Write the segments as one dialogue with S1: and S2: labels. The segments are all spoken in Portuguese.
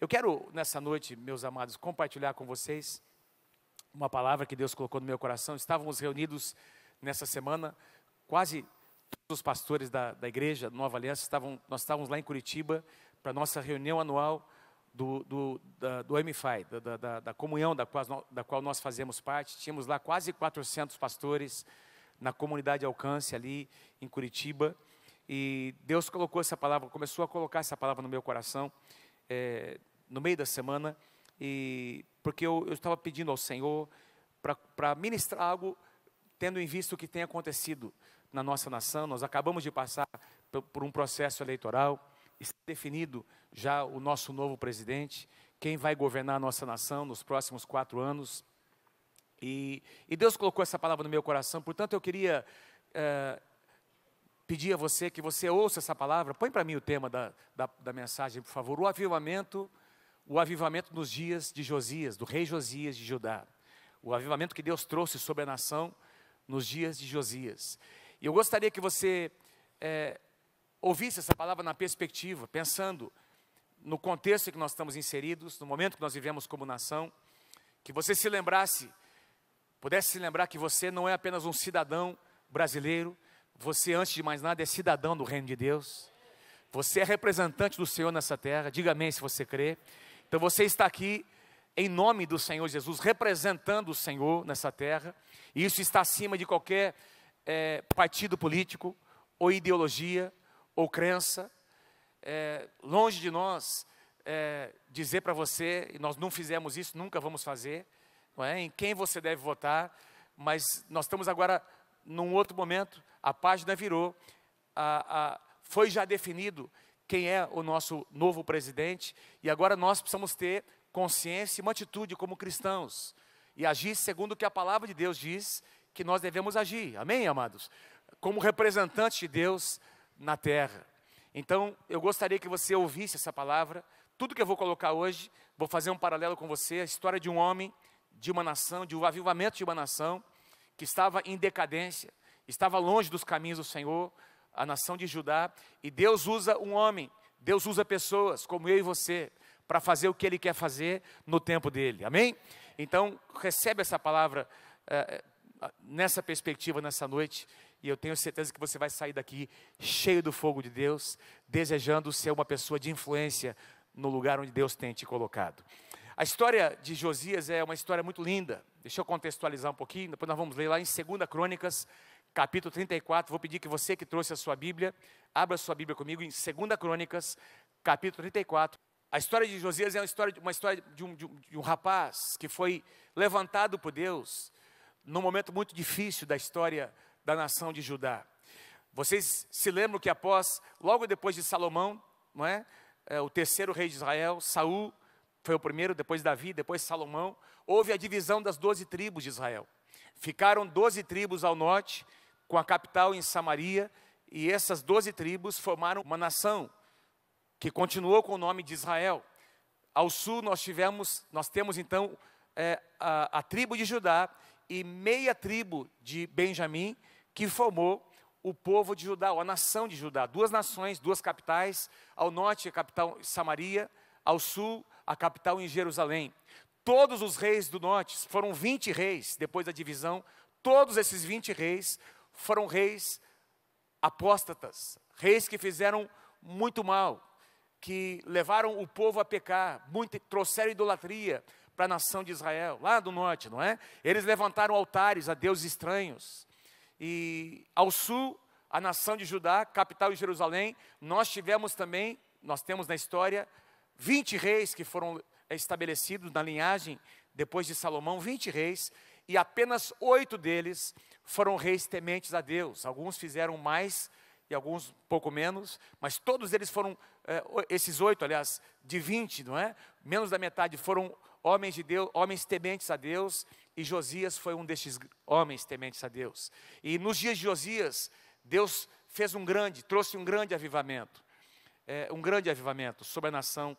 S1: Eu quero, nessa noite, meus amados, compartilhar com vocês uma palavra que Deus colocou no meu coração. Estávamos reunidos nessa semana, quase todos os pastores da igreja Nova Aliança, nós estávamos lá em Curitiba, para a nossa reunião anual do MFI, da comunhão da qual nós fazemos parte. Tínhamos lá quase 400 pastores na comunidade Alcance, ali em Curitiba. E Deus colocou essa palavra, começou a colocar essa palavra no meu coração, no meio da semana, porque eu estava pedindo ao Senhor para ministrar algo, tendo em vista o que tem acontecido na nossa nação. Nós acabamos de passar por um processo eleitoral, está definido já o nosso novo presidente, quem vai governar a nossa nação nos próximos 4 anos, e Deus colocou essa palavra no meu coração. Portanto, eu queria pedir a você que você ouça essa palavra. Põe para mim o tema da mensagem, por favor. O avivamento nos dias de Josias, do rei Josias de Judá. O avivamento que Deus trouxe sobre a nação nos dias de Josias. E eu gostaria que você ouvisse essa palavra na perspectiva, pensando no contexto em que nós estamos inseridos, no momento que nós vivemos como nação, que você pudesse se lembrar que você não é apenas um cidadão brasileiro, você, antes de mais nada, é cidadão do reino de Deus. Você é representante do Senhor nessa terra. Diga amém se você crê. Então você está aqui em nome do Senhor Jesus, representando o Senhor nessa terra. E isso está acima de qualquer partido político, ou ideologia, ou crença. Longe de nós dizer para você, e nós não fizemos isso, nunca vamos fazer, não é? Em quem você deve votar, mas nós estamos agora num outro momento. A página virou, foi já definido quem é o nosso novo presidente, e agora nós precisamos ter consciência e uma atitude como cristãos, e agir segundo o que a palavra de Deus diz que nós devemos agir, amém, amados? Como representantes de Deus na terra. Então, eu gostaria que você ouvisse essa palavra. Tudo que eu vou colocar hoje, vou fazer um paralelo com você, a história de um homem, de uma nação, de um avivamento de uma nação, que estava em decadência, estava longe dos caminhos do Senhor, a nação de Judá, e Deus usa um homem, Deus usa pessoas como eu e você, para fazer o que Ele quer fazer no tempo dEle, amém? Então, recebe essa palavra nessa perspectiva, nessa noite, e eu tenho certeza que você vai sair daqui cheio do fogo de Deus, desejando ser uma pessoa de influência no lugar onde Deus tem te colocado. A história de Josias é uma história muito linda. Deixa eu contextualizar um pouquinho, depois nós vamos ler lá em 2 Crônicas, capítulo 34, vou pedir que você que trouxe a sua Bíblia, abra a sua Bíblia comigo em 2 Crônicas, capítulo 34. A história de Josias é uma história de um rapaz que foi levantado por Deus num momento muito difícil da história da nação de Judá. Vocês se lembram que logo depois de Salomão, não é? O terceiro rei de Israel, Saul, foi o primeiro, depois Davi, depois Salomão, houve a divisão das 12 tribos de Israel. Ficaram 12 tribos ao norte, com a capital em Samaria, e essas 12 tribos formaram uma nação, que continuou com o nome de Israel. Ao sul nós temos então a tribo de Judá, e meia tribo de Benjamim, que formou o povo de Judá, ou a nação de Judá. 2 nações, 2 capitais, ao norte a capital Samaria, ao sul a capital em Jerusalém. Todos os reis do norte, foram 20 reis, depois da divisão, todos esses 20 reis foram reis apóstatas, reis que fizeram muito mal, que levaram o povo a pecar, trouxeram idolatria para a nação de Israel, lá do norte, não é? Eles levantaram altares a deuses estranhos. E ao sul, a nação de Judá, capital em Jerusalém, nós temos na história 20 reis que foram estabelecidos na linhagem, depois de Salomão, 20 reis, e apenas 8 deles foram reis tementes a Deus. Alguns fizeram mais e alguns pouco menos, mas todos eles foram, esses 8, aliás, de 20, não é? Menos da metade foram homens de Deus, homens tementes a Deus, e Josias foi um destes homens tementes a Deus. E nos dias de Josias, Deus trouxe um grande avivamento sobre a nação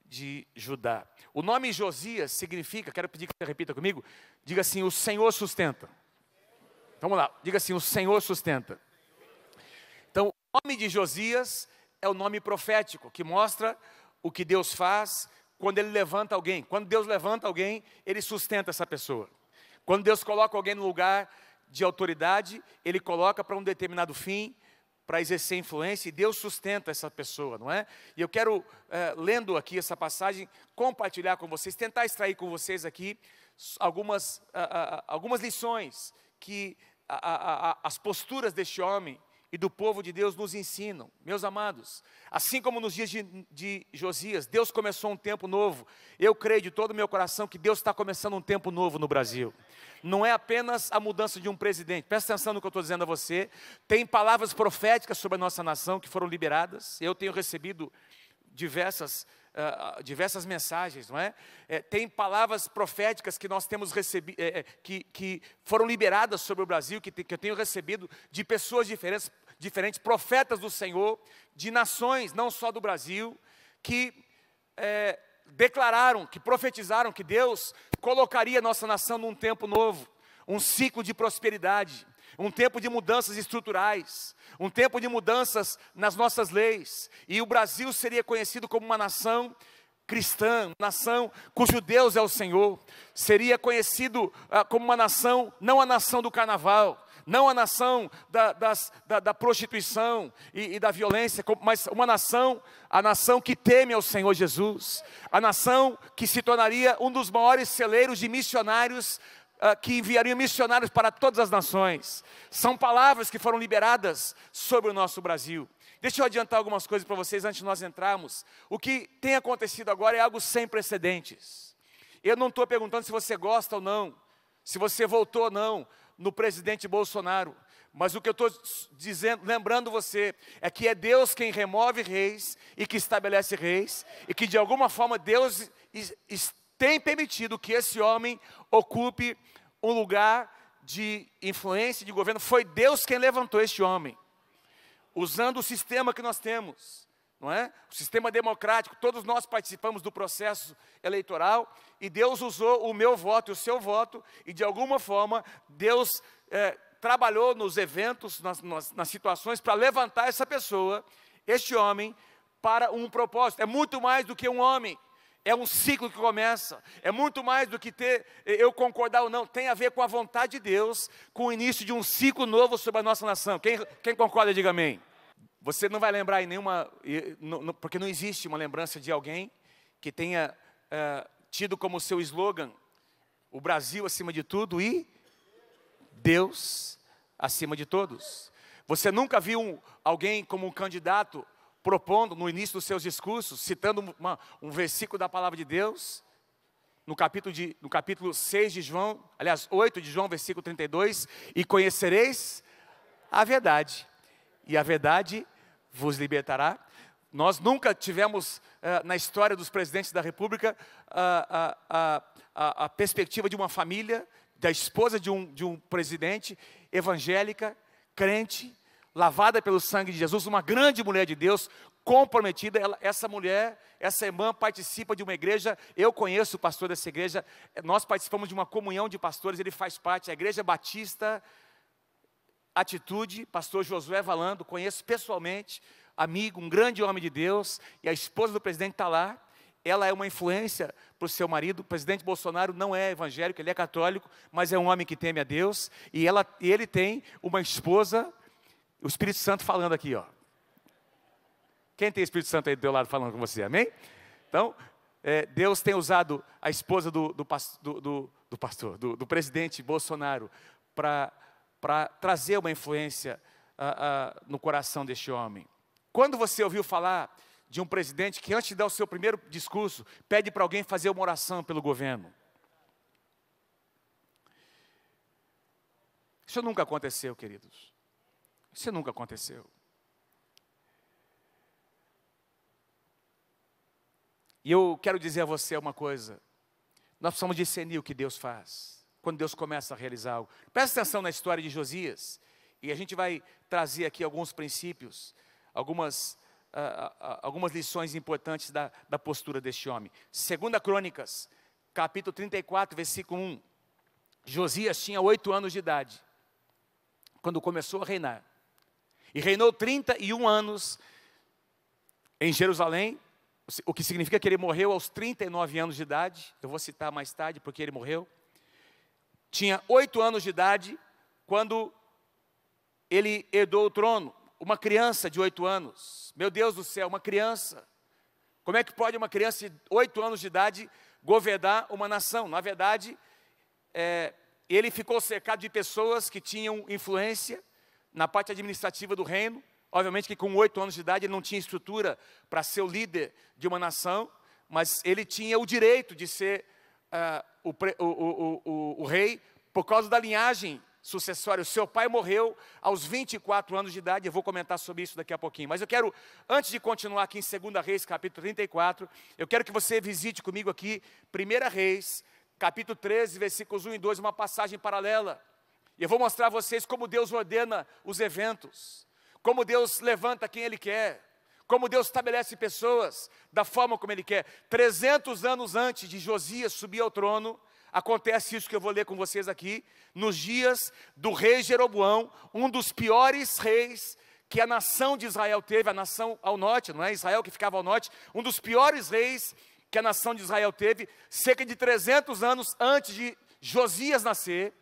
S1: de Judá. O nome Josias significa, quero pedir que você repita comigo, diga assim: o Senhor sustenta. Vamos lá, diga assim: o Senhor sustenta. Então, o nome de Josias é o nome profético, que mostra o que Deus faz quando Ele levanta alguém. Quando Deus levanta alguém, Ele sustenta essa pessoa. Quando Deus coloca alguém no lugar de autoridade, Ele coloca para um determinado fim, para exercer influência, e Deus sustenta essa pessoa, não é? E eu quero, lendo aqui essa passagem, compartilhar com vocês, tentar extrair com vocês aqui algumas lições que as posturas deste homem e do povo de Deus nos ensinam. Meus amados, assim como nos dias de Josias, Deus começou um tempo novo. Eu creio de todo o meu coração que Deus está começando um tempo novo no Brasil. Não é apenas a mudança de um presidente. Presta atenção no que eu estou dizendo a você. Tem palavras proféticas sobre a nossa nação que foram liberadas. Eu tenho recebido diversas mensagens, não é? Tem palavras proféticas que nós temos recebido, que foram liberadas sobre o Brasil, que eu tenho recebido de pessoas diferentes, profetas do Senhor, de nações, não só do Brasil, que declararam, que profetizaram que Deus colocaria a nossa nação num tempo novo, um ciclo de prosperidade, um tempo de mudanças estruturais, um tempo de mudanças nas nossas leis, e o Brasil seria conhecido como uma nação cristã, uma nação cujo Deus é o Senhor, seria conhecido como uma nação, não a nação do carnaval, não a nação da prostituição e da violência, mas a nação que teme ao Senhor Jesus, a nação que se tornaria um dos maiores celeiros de missionários, que enviariam missionários para todas as nações. São palavras que foram liberadas sobre o nosso Brasil. Deixa eu adiantar algumas coisas para vocês antes de nós entrarmos. O que tem acontecido agora é algo sem precedentes. Eu não estou perguntando se você gosta ou não, se você votou ou não no presidente Bolsonaro, mas o que eu estou dizendo, lembrando você, é que é Deus quem remove reis e que estabelece reis, e que de alguma forma Deus tem permitido que esse homem ocupe um lugar de influência, de governo. Foi Deus quem levantou este homem, usando o sistema que nós temos, não é? O sistema democrático. Todos nós participamos do processo eleitoral, e Deus usou o meu voto e o seu voto, e de alguma forma Deus trabalhou nos eventos, nas situações, para levantar essa pessoa, este homem, para um propósito. É muito mais do que um homem. É um ciclo que começa, é muito mais do que eu concordar ou não, tem a ver com a vontade de Deus, com o início de um ciclo novo sobre a nossa nação. Quem concorda, diga amém. Você não vai lembrar em nenhuma, porque não existe uma lembrança de alguém que tenha tido como seu slogan, o Brasil acima de tudo e Deus acima de todos. Você nunca viu alguém como um candidato propondo no início dos seus discursos, citando um versículo da palavra de Deus, no capítulo 6 de João, aliás, 8 de João, versículo 32, e conhecereis a verdade, e a verdade vos libertará. Nós nunca tivemos, na história dos presidentes da República, a perspectiva de uma família, da esposa de um presidente, evangélica, crente, lavada pelo sangue de Jesus, uma grande mulher de Deus, comprometida. Essa mulher, essa irmã participa de uma igreja, eu conheço o pastor dessa igreja, nós participamos de uma comunhão de pastores, ele faz parte, a Igreja Batista Atitude, pastor Josué Valando, conheço pessoalmente, amigo, um grande homem de Deus, e a esposa do presidente está lá. Ela é uma influência para o seu marido. O presidente Bolsonaro não é evangélico, ele é católico, mas é um homem que teme a Deus, e ele tem uma esposa. O Espírito Santo falando aqui, ó. Quem tem Espírito Santo aí do teu lado falando com você, amém? Então, Deus tem usado a esposa do presidente Bolsonaro para trazer uma influência no coração deste homem. Quando você ouviu falar de um presidente que antes de dar o seu primeiro discurso, pede para alguém fazer uma oração pelo governo? Isso nunca aconteceu, queridos. Isso nunca aconteceu. E eu quero dizer a você uma coisa. Nós precisamos discernir o que Deus faz, quando Deus começa a realizar algo. Presta atenção na história de Josias, e a gente vai trazer aqui alguns princípios, algumas lições importantes da postura deste homem. 2 Crônicas, capítulo 34, versículo 1. Josias tinha 8 anos de idade, quando começou a reinar. E reinou 31 anos em Jerusalém, o que significa que ele morreu aos 39 anos de idade. Eu vou citar mais tarde porque ele morreu. Tinha 8 anos de idade quando ele herdou o trono. Uma criança de 8 anos. Meu Deus do céu, uma criança. Como é que pode uma criança de 8 anos de idade governar uma nação? Na verdade, ele ficou cercado de pessoas que tinham influência na parte administrativa do reino. Obviamente que com 8 anos de idade ele não tinha estrutura para ser o líder de uma nação, mas ele tinha o direito de ser o rei por causa da linhagem sucessória. O seu pai morreu aos 24 anos de idade. Eu vou comentar sobre isso daqui a pouquinho. Mas eu quero, antes de continuar aqui em 2 Reis, capítulo 34, eu quero que você visite comigo aqui 1 Reis, capítulo 13, versículos 1 e 2, uma passagem paralela. E eu vou mostrar a vocês como Deus ordena os eventos, como Deus levanta quem Ele quer, como Deus estabelece pessoas da forma como Ele quer. 300 anos antes de Josias subir ao trono, acontece isso que eu vou ler com vocês aqui, nos dias do rei Jeroboão, um dos piores reis que a nação de Israel teve, a nação ao norte, não é Israel que ficava ao norte, um dos piores reis que a nação de Israel teve, cerca de 300 anos antes de Josias nascer,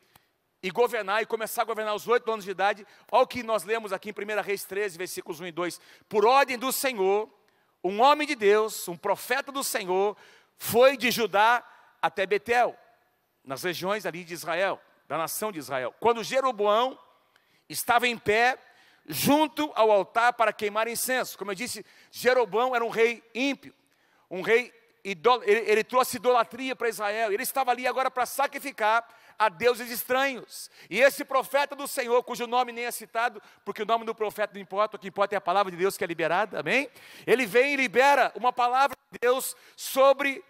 S1: e governar, e começar a governar aos 8 anos de idade. Olha o que nós lemos aqui em 1 Reis 13, versículos 1 e 2. Por ordem do Senhor, um homem de Deus, um profeta do Senhor, foi de Judá até Betel, nas regiões ali de Israel, da nação de Israel. Quando Jeroboão estava em pé, junto ao altar para queimar incenso. Como eu disse, Jeroboão era um rei ímpio, um rei idólatra. Ele trouxe idolatria para Israel. Ele estava ali agora para sacrificar a deuses estranhos. E esse profeta do Senhor, cujo nome nem é citado, porque o nome do profeta não importa, o que importa é a palavra de Deus que é liberada, amém? Ele vem e libera uma palavra de Deus sobre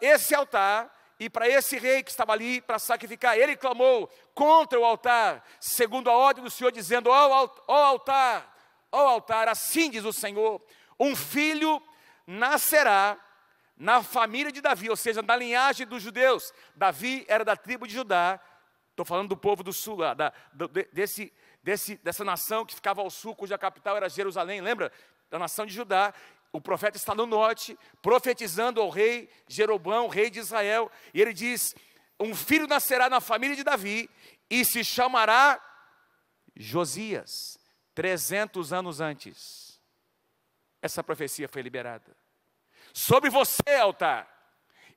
S1: esse altar, e para esse rei que estava ali para sacrificar. Ele clamou contra o altar, segundo a ordem do Senhor, dizendo: ó altar, assim diz o Senhor, um filho nascerá na família de Davi, ou seja, na linhagem dos judeus. Davi era da tribo de Judá. Estou falando do povo do sul, dessa nação que ficava ao sul, cuja capital era Jerusalém. Lembra? Da nação de Judá. O profeta está no norte, profetizando ao rei Jeroboão, rei de Israel. E ele diz: um filho nascerá na família de Davi e se chamará Josias. 300 anos antes, essa profecia foi liberada. Sobre você, altar,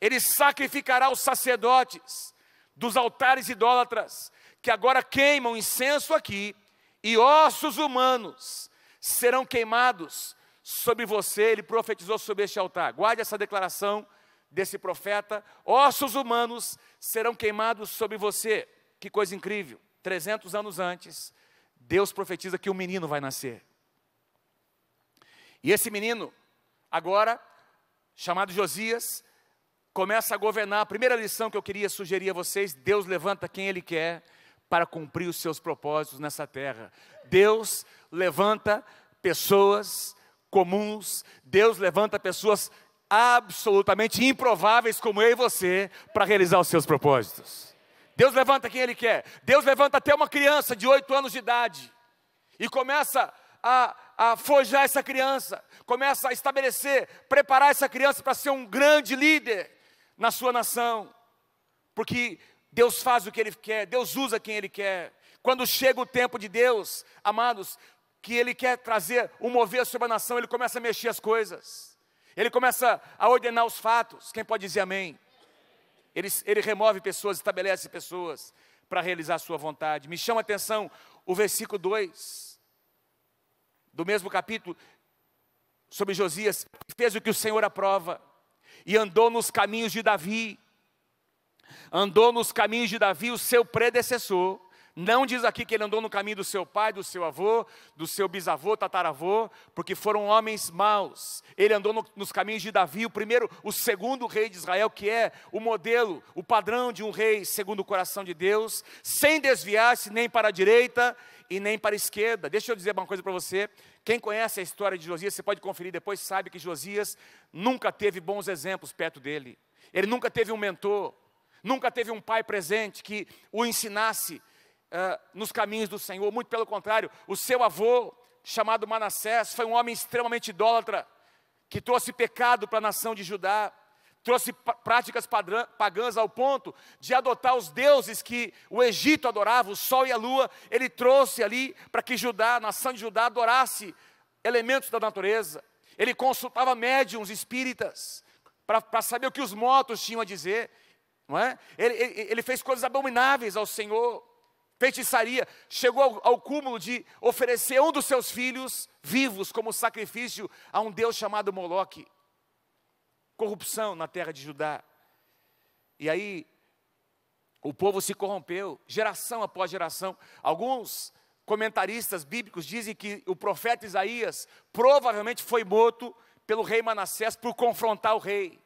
S1: ele sacrificará os sacerdotes dos altares idólatras, que agora queimam incenso aqui, e ossos humanos serão queimados sobre você. Ele profetizou sobre este altar. Guarde essa declaração desse profeta: ossos humanos serão queimados sobre você. Que coisa incrível. 300 anos antes, Deus profetiza que um menino vai nascer. E esse menino, agora, chamado Josias, começa a governar. A primeira lição que eu queria sugerir a vocês: Deus levanta quem Ele quer para cumprir os seus propósitos nessa terra. Deus levanta pessoas comuns, Deus levanta pessoas absolutamente improváveis como eu e você para realizar os seus propósitos. Deus levanta quem Ele quer. Deus levanta até uma criança de 8 anos de idade e começa a forjar essa criança, começa a estabelecer, preparar essa criança para ser um grande líder na sua nação, porque Deus faz o que Ele quer, Deus usa quem Ele quer. Quando chega o tempo de Deus, amados, que Ele quer trazer um mover sobre a nação, Ele começa a mexer as coisas, Ele começa a ordenar os fatos. Quem pode dizer amém? Ele remove pessoas, estabelece pessoas para realizar a sua vontade. Me chama a atenção o versículo 2 do mesmo capítulo, sobre Josias: fez o que o Senhor aprova, e andou nos caminhos de Davi. Andou nos caminhos de Davi, o seu predecessor. Não diz aqui que ele andou no caminho do seu pai, do seu avô, do seu bisavô, tataravô, porque foram homens maus. Ele andou nos caminhos de Davi, o segundo rei de Israel, que é o modelo, o padrão de um rei segundo o coração de Deus, sem desviar-se nem para a direita e nem para a esquerda. Deixa eu dizer uma coisa para você: quem conhece a história de Josias, você pode conferir depois, sabe que Josias nunca teve bons exemplos perto dele. Ele nunca teve um mentor, nunca teve um pai presente que o ensinasse nos caminhos do Senhor. Muito pelo contrário, o seu avô, chamado Manassés, foi um homem extremamente idólatra, que trouxe pecado para a nação de Judá, trouxe práticas pagãs ao ponto de adotar os deuses que o Egito adorava, o sol e a lua. Ele trouxe ali para que Judá, a nação de Judá, adorasse elementos da natureza. Ele consultava médiuns espíritas para saber o que os mortos tinham a dizer, não é? Ele fez coisas abomináveis ao Senhor, feitiçaria, chegou ao cúmulo de oferecer um dos seus filhos vivos como sacrifício a um deus chamado Moloque. Corrupção na terra de Judá. E aí, o povo se corrompeu, geração após geração. Alguns comentaristas bíblicos dizem que o profeta Isaías provavelmente foi morto pelo rei Manassés por confrontar o rei.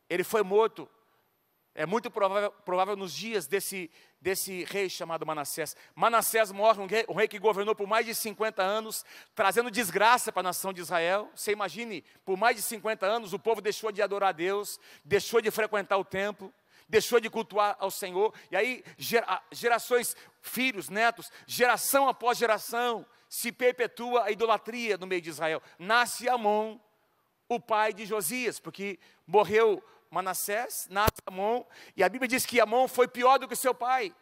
S1: Ele foi morto, é muito provável nos dias desse rei chamado Manassés. Manassés morre, um rei que governou por mais de 50 anos, trazendo desgraça para a nação de Israel. Você imagine, por mais de 50 anos o povo deixou de adorar a Deus, deixou de frequentar o templo, deixou de cultuar ao Senhor. E aí gerações, filhos, netos, geração após geração, se perpetua a idolatria no meio de Israel. Nasce Amon, o pai de Josias, porque morreu Manassés, nasce Amon, e a Bíblia diz que Amon foi pior do que seu pai.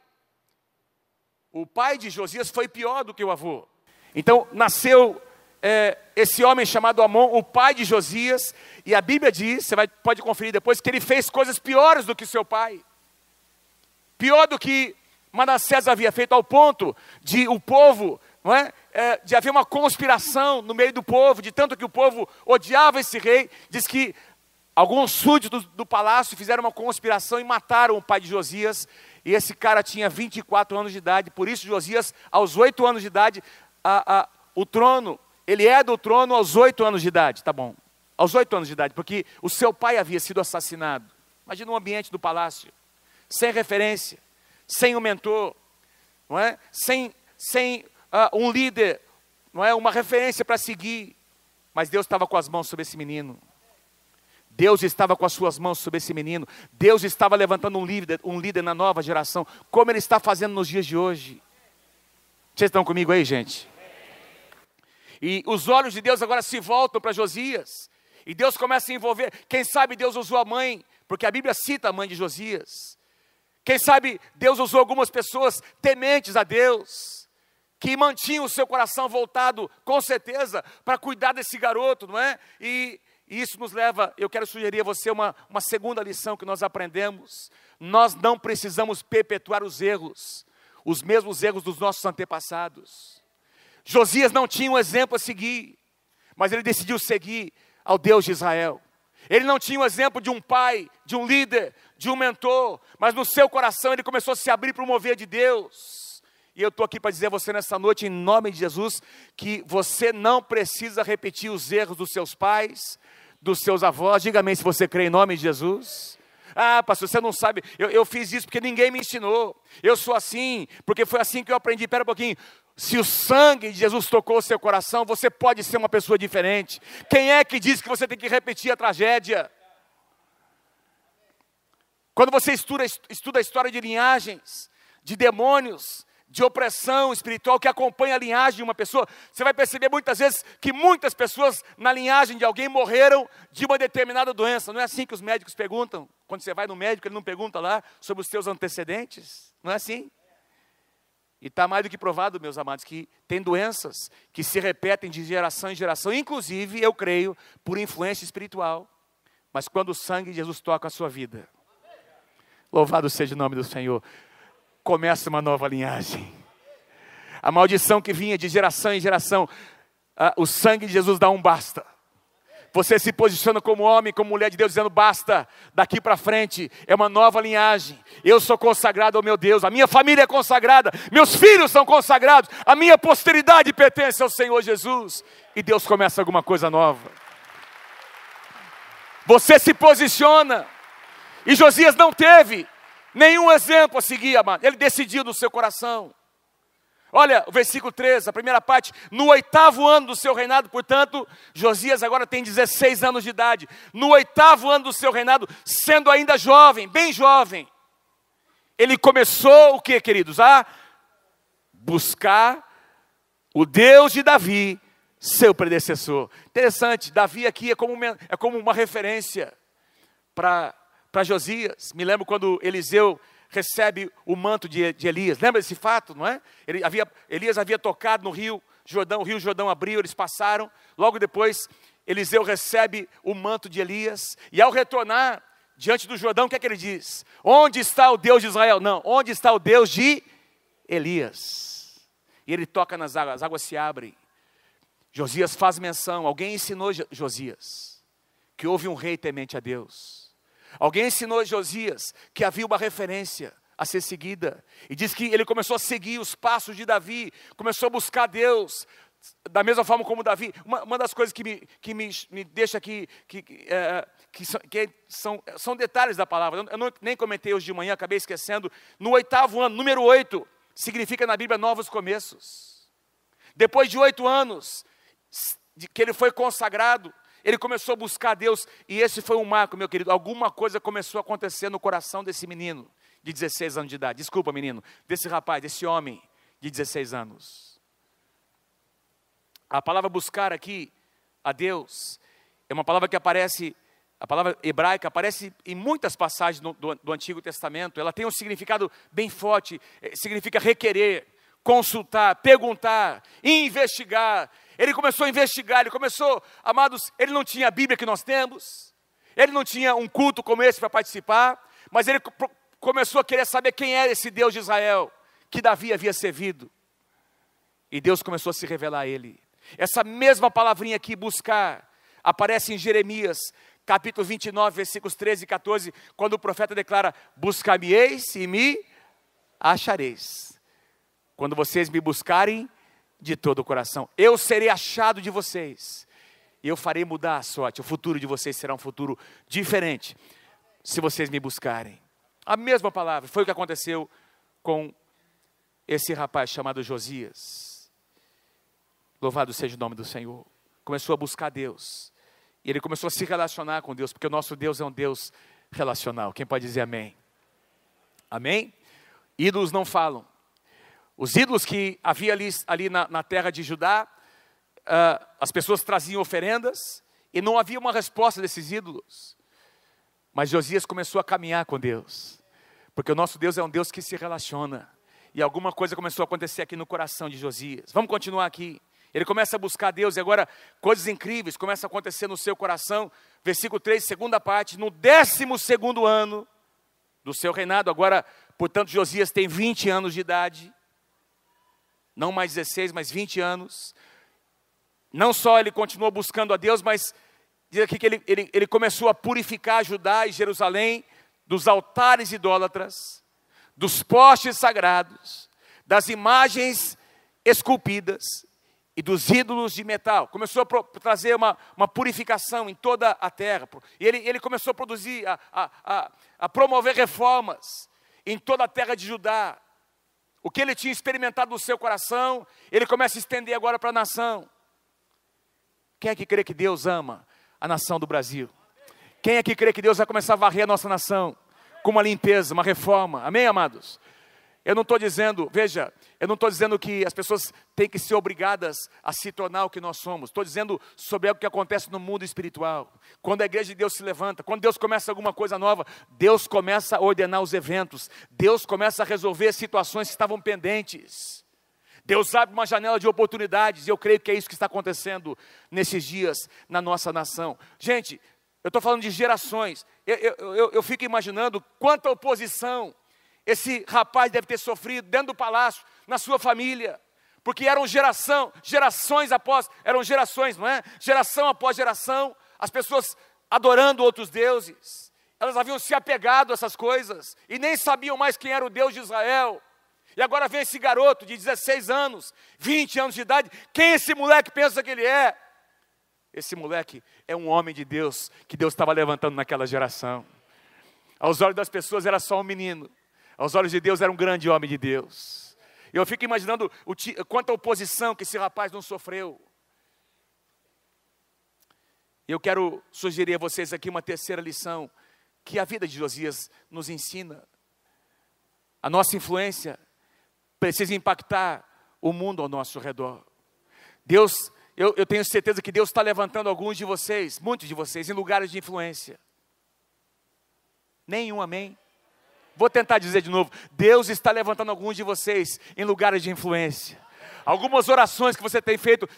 S1: O pai de Josias foi pior do que o avô. Então nasceu esse homem chamado Amon, o pai de Josias, e a Bíblia diz, pode conferir depois, que ele fez coisas piores do que seu pai. Pior do que Manassés havia feito, ao ponto de o povo, não é? De haver uma conspiração no meio do povo, de tanto que o povo odiava esse rei. Diz que alguns súditos do palácio fizeram uma conspiração e mataram o pai de Josias. E esse cara tinha 24 anos de idade. Por isso Josias, aos 8 anos de idade, o trono, ele é do trono aos 8 anos de idade, tá bom. Aos 8 anos de idade, porque o seu pai havia sido assassinado. Imagina um ambiente do palácio, sem referência, sem um mentor, não é? Sem um líder, não é? Uma referência para seguir. Mas Deus estava com as mãos sobre esse menino. Deus estava com as suas mãos sobre esse menino. Deus estava levantando um líder na nova geração, como Ele está fazendo nos dias de hoje. Vocês estão comigo aí, gente? E os olhos de Deus agora se voltam para Josias. E Deus começa a envolver. Quem sabe Deus usou a mãe, porque a Bíblia cita a mãe de Josias. Quem sabe Deus usou algumas pessoas tementes a Deus, que mantinham o seu coração voltado, com certeza, para cuidar desse garoto, não é? E isso nos leva, eu quero sugerir a você uma segunda lição que nós aprendemos. Nós não precisamos perpetuar os mesmos erros dos nossos antepassados. Josias não tinha um exemplo a seguir, mas ele decidiu seguir ao Deus de Israel. Ele não tinha um exemplo de um pai, de um líder, de um mentor, mas no seu coração ele começou a se abrir para o mover de Deus. E eu estou aqui para dizer a você nessa noite, em nome de Jesus, que você não precisa repetir os erros dos seus pais, dos seus avós. Diga amém se você crê em nome de Jesus. Ah, pastor, você não sabe, eu fiz isso porque ninguém me ensinou. Eu sou assim, porque foi assim que eu aprendi. Espera um pouquinho. Se o sangue de Jesus tocou o seu coração, você pode ser uma pessoa diferente. Quem é que diz que você tem que repetir a tragédia? Quando você estuda a história de linhagens, de demônios, de opressão espiritual que acompanha a linhagem de uma pessoa, você vai perceber muitas vezes que muitas pessoas na linhagem de alguém morreram de uma determinada doença. Não é assim que os médicos perguntam? Quando você vai no médico, ele não pergunta lá sobre os seus antecedentes? Não é assim? E está mais do que provado, meus amados, que tem doenças que se repetem de geração em geração, inclusive, eu creio, por influência espiritual. Mas quando o sangue de Jesus toca a sua vida, louvado seja o nome do Senhor, começa uma nova linhagem. A maldição que vinha de geração em geração, o sangue de Jesus dá um basta. Você se posiciona como homem, como mulher de Deus, dizendo basta, daqui para frente é uma nova linhagem. Eu sou consagrado ao meu Deus, a minha família é consagrada, meus filhos são consagrados, a minha posteridade pertence ao Senhor Jesus. E Deus começa alguma coisa nova. Você se posiciona. E Josias não teve nenhum exemplo a seguir, amado. Ele decidiu no seu coração. Olha, o versículo 13, a primeira parte. No 8º ano do seu reinado, portanto, Josias agora tem 16 anos de idade. No 8º ano do seu reinado, sendo ainda jovem, bem jovem, ele começou o que, queridos? A buscar o Deus de Davi, seu predecessor. Interessante, Davi aqui é como uma referência para Josias. Me lembro quando Eliseu recebe o manto de Elias. Lembra desse fato, não é? Elias havia tocado no Rio Jordão abriu, eles passaram. Logo depois, Eliseu recebe o manto de Elias. E ao retornar diante do Jordão, o que é que ele diz? Onde está o Deus de Israel? Não, onde está o Deus de Elias? E ele toca nas águas, as águas se abrem. Josias faz menção, alguém ensinou Josias que houve um rei temente a Deus. Alguém ensinou Josias que havia uma referência a ser seguida. E diz que ele começou a seguir os passos de Davi, começou a buscar Deus, da mesma forma como Davi. Uma das coisas que me deixa aqui, são detalhes da palavra. Eu nem comentei hoje de manhã, acabei esquecendo. No 8º ano, número 8, significa na Bíblia novos começos. Depois de 8 anos, que ele foi consagrado, ele começou a buscar Deus, e esse foi um marco, meu querido. Alguma coisa começou a acontecer no coração desse menino, de 16 anos de idade. Desculpa, menino, desse rapaz, desse homem de 16 anos. A palavra buscar aqui a Deus é uma palavra que aparece, a palavra hebraica aparece em muitas passagens do Antigo Testamento. Ela tem um significado bem forte, significa requerer, consultar, perguntar, investigar. Ele começou a investigar, amados, ele não tinha a Bíblia que nós temos, ele não tinha um culto como esse para participar, mas ele começou a querer saber quem era esse Deus de Israel, que Davi havia servido. E Deus começou a se revelar a ele. Essa mesma palavrinha aqui, buscar, aparece em Jeremias, capítulo 29, versículos 13 e 14, quando o profeta declara: buscar-me-eis e me achareis, quando vocês me buscarem de todo o coração. Eu serei achado de vocês, e eu farei mudar a sorte. O futuro de vocês será um futuro diferente, se vocês me buscarem. A mesma palavra, foi o que aconteceu com esse rapaz chamado Josias. Louvado seja o nome do Senhor. Começou a buscar Deus, e ele começou a se relacionar com Deus, porque o nosso Deus é um Deus relacional. Quem pode dizer amém? Amém? Ídolos não falam. Os ídolos que havia ali na terra de Judá, as pessoas traziam oferendas, e não havia uma resposta desses ídolos. Mas Josias começou a caminhar com Deus, porque o nosso Deus é um Deus que se relaciona, e alguma coisa começou a acontecer aqui no coração de Josias. Vamos continuar aqui. Ele começa a buscar Deus, e agora coisas incríveis começam a acontecer no seu coração. Versículo 3, segunda parte: no 12º ano do seu reinado. Agora, portanto, Josias tem 20 anos de idade, não mais 16, mas 20 anos. Não só ele continuou buscando a Deus, mas diz aqui que ele começou a purificar Judá e Jerusalém dos altares idólatras, dos postes sagrados, das imagens esculpidas e dos ídolos de metal. Começou a trazer uma purificação em toda a terra. E ele começou a produzir, a promover reformas em toda a terra de Judá. O que ele tinha experimentado no seu coração, ele começa a estender agora para a nação. Quem é que crê que Deus ama a nação do Brasil? Quem é que crê que Deus vai começar a varrer a nossa nação com uma limpeza, uma reforma? Amém, amados? Eu não estou dizendo, veja, eu não estou dizendo que as pessoas têm que ser obrigadas a se tornar o que nós somos. Estou dizendo sobre algo que acontece no mundo espiritual. Quando a igreja de Deus se levanta, quando Deus começa alguma coisa nova, Deus começa a ordenar os eventos. Deus começa a resolver situações que estavam pendentes. Deus abre uma janela de oportunidades, e eu creio que é isso que está acontecendo nesses dias na nossa nação. Gente, eu estou falando de gerações. Eu fico imaginando quanta oposição esse rapaz deve ter sofrido dentro do palácio, na sua família, porque eram gerações, não é? Geração após geração, as pessoas adorando outros deuses, elas haviam se apegado a essas coisas, e nem sabiam mais quem era o Deus de Israel. E agora vem esse garoto de 16 anos, 20 anos de idade, quem esse moleque pensa que ele é? Esse moleque é um homem de Deus, que Deus estava levantando naquela geração. Aos olhos das pessoas era só um menino, aos olhos de Deus era um grande homem de Deus. Eu fico imaginando quanta oposição que esse rapaz não sofreu. Eu quero sugerir a vocês aqui uma terceira lição, que a vida de Josias nos ensina. A nossa influência precisa impactar o mundo ao nosso redor. Deus eu tenho certeza que Deus está levantando alguns de vocês, muitos de vocês, em lugares de influência. Nenhum amém? Vou tentar dizer de novo. Deus está levantando alguns de vocês em lugares de influência. Algumas orações que você tem feito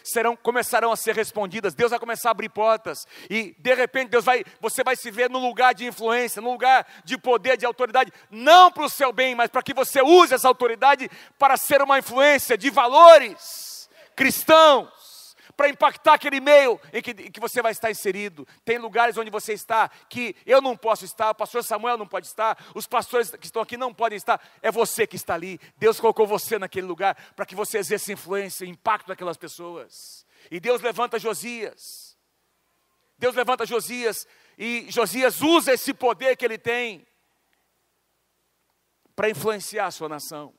S1: começarão a ser respondidas. Deus vai começar a abrir portas. E de repente você vai se ver num lugar de influência, num lugar de poder, de autoridade. Não para o seu bem, mas para que você use essa autoridade para ser uma influência de valores cristãos. Para impactar aquele meio em que você vai estar inserido. Tem lugares onde você está que eu não posso estar, o pastor Samuel não pode estar, os pastores que estão aqui não podem estar, é você que está ali. Deus colocou você naquele lugar para que você exerça influência, impacto naquelas pessoas. E Deus levanta Josias. Deus levanta Josias e Josias usa esse poder que ele tem para influenciar a sua nação.